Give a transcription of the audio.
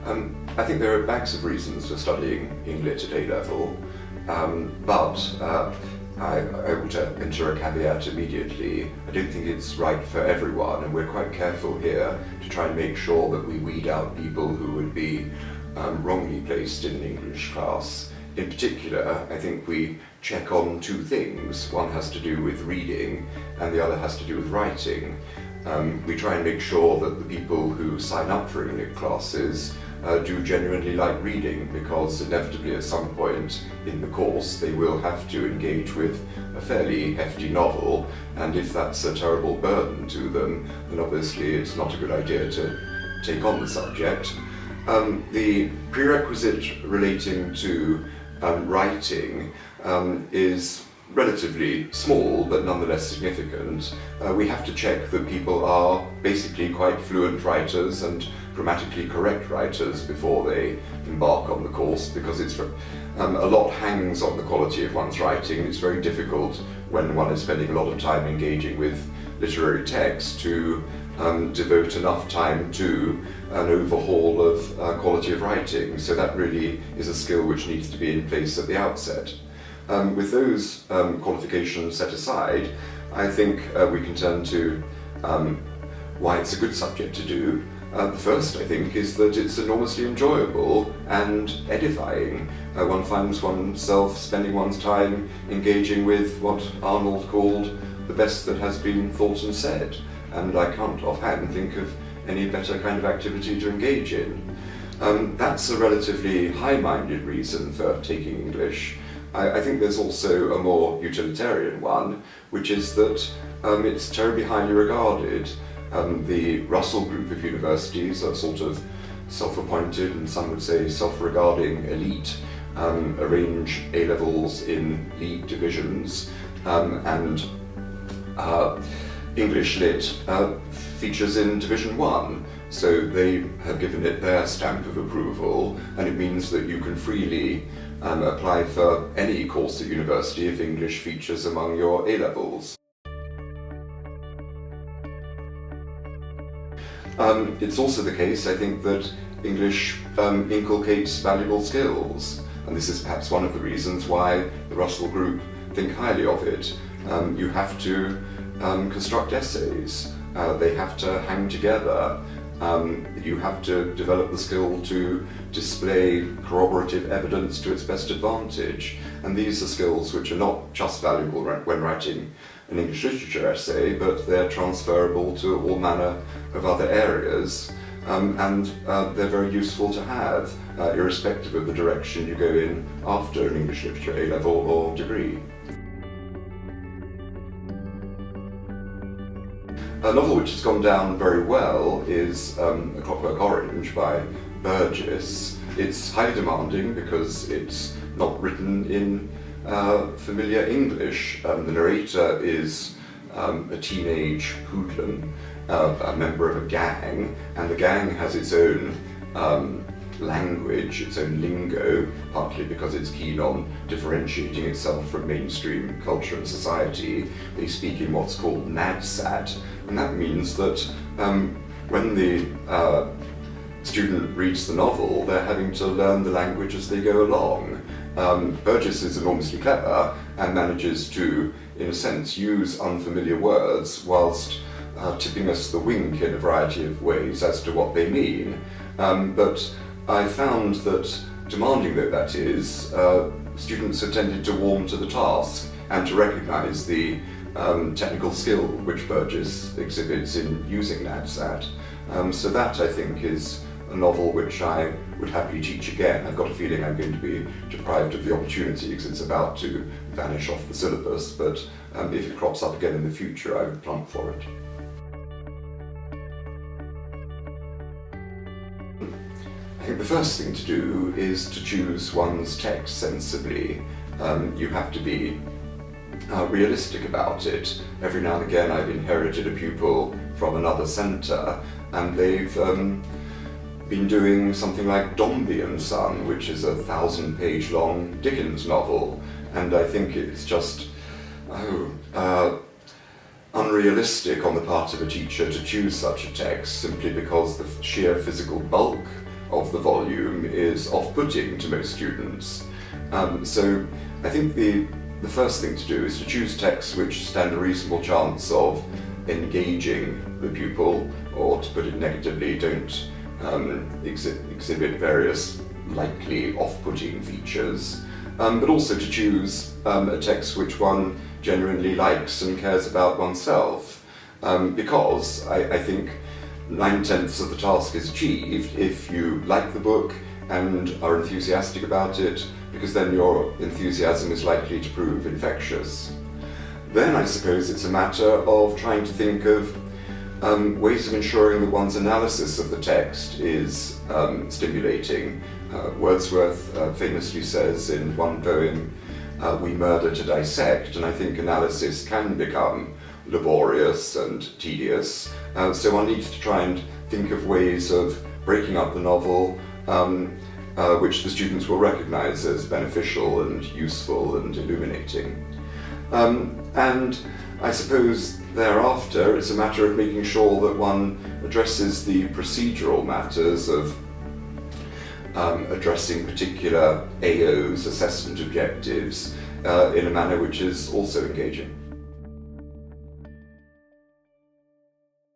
I think there are bags of reasons for studying English at A-level, but I want to enter a caveat immediately. I don't think it's right for everyone, and we're quite careful here to try and make sure that we weed out people who would be wrongly placed in an English class. In particular, I think we check on two things. One has to do with reading, and the other has to do with writing. We try and make sure that the people who sign up for English classes do genuinely like reading, because inevitably at some point in the course they will have to engage with a fairly hefty novel, and if that's a terrible burden to them, then obviously it's not a good idea to take on the subject. The prerequisite relating to writing is relatively small, but nonetheless significant. We have to check that people are basically quite fluent writers and grammatically correct writers before they embark on the course, because a lot hangs on the quality of one's writing. It's very difficult when one is spending a lot of time engaging with literary text to devote enough time to an overhaul of quality of writing. So that really is a skill which needs to be in place at the outset. With those qualifications set aside, I think we can turn to why it's a good subject to do. The first, I think, is that it's enormously enjoyable and edifying. One finds oneself spending one's time engaging with what Arnold called the best that has been thought and said, and I can't offhand think of any better kind of activity to engage in. That's a relatively high-minded reason for taking English. I think there's also a more utilitarian one, which is that it's terribly highly regarded. The Russell Group of universities are sort of self-appointed, and some would say self-regarding elite, arrange A-levels in league divisions, and English Lit features in Division 1. So they have given it their stamp of approval, and it means that you can freely apply for any course at university if English features among your A-levels. It's also the case, I think, that English inculcates valuable skills, and this is perhaps one of the reasons why the Russell Group think highly of it. You have to construct essays, they have to hang together, you have to develop the skill to display corroborative evidence to its best advantage, and these are skills which are not just valuable when writing an English literature essay, but they're transferable to all manner of other areas, and they're very useful to have, irrespective of the direction you go in after an English literature A-level or degree. A novel which has gone down very well is A Clockwork Orange by Burgess. It's highly demanding because it's not written in familiar English. The narrator is a teenage hoodlum, a member of a gang, and the gang has its own language, its own lingo, partly because it's keen on differentiating itself from mainstream culture and society. They speak in what's called nadsat, and that means that when the student reads the novel, they're having to learn the language as they go along. Burgess is enormously clever and manages to, in a sense, use unfamiliar words whilst tipping us the wink in a variety of ways as to what they mean. But I found that, demanding though that is, students have tended to warm to the task and to recognise the technical skill which Burgess exhibits in using nadsat. So that, I think, is a novel which I would happily teach again. I've got a feeling I'm going to be deprived of the opportunity because it's about to vanish off the syllabus, but if it crops up again in the future, I would plump for it. I think the first thing to do is to choose one's text sensibly. You have to be realistic about it. Every now and again I've inherited a pupil from another centre, and they've been doing something like Dombey and Son, which is a 1,000-page long Dickens novel, and I think it's just unrealistic on the part of a teacher to choose such a text simply because the sheer physical bulk of the volume is off-putting to most students. So I think the first thing to do is to choose texts which stand a reasonable chance of engaging the pupil, or to put it negatively, don't exhibit various likely off-putting features, but also to choose a text which one genuinely likes and cares about oneself, because I think 9/10 of the task is achieved if you like the book and are enthusiastic about it, because then your enthusiasm is likely to prove infectious. Then I suppose it's a matter of trying to think of ways of ensuring that one's analysis of the text is stimulating. Wordsworth famously says in one poem, "We murder to dissect," and I think analysis can become laborious and tedious, so one needs to try and think of ways of breaking up the novel which the students will recognise as beneficial and useful and illuminating. And I suppose thereafter it's a matter of making sure that one addresses the procedural matters of addressing particular AO's assessment objectives in a manner which is also engaging.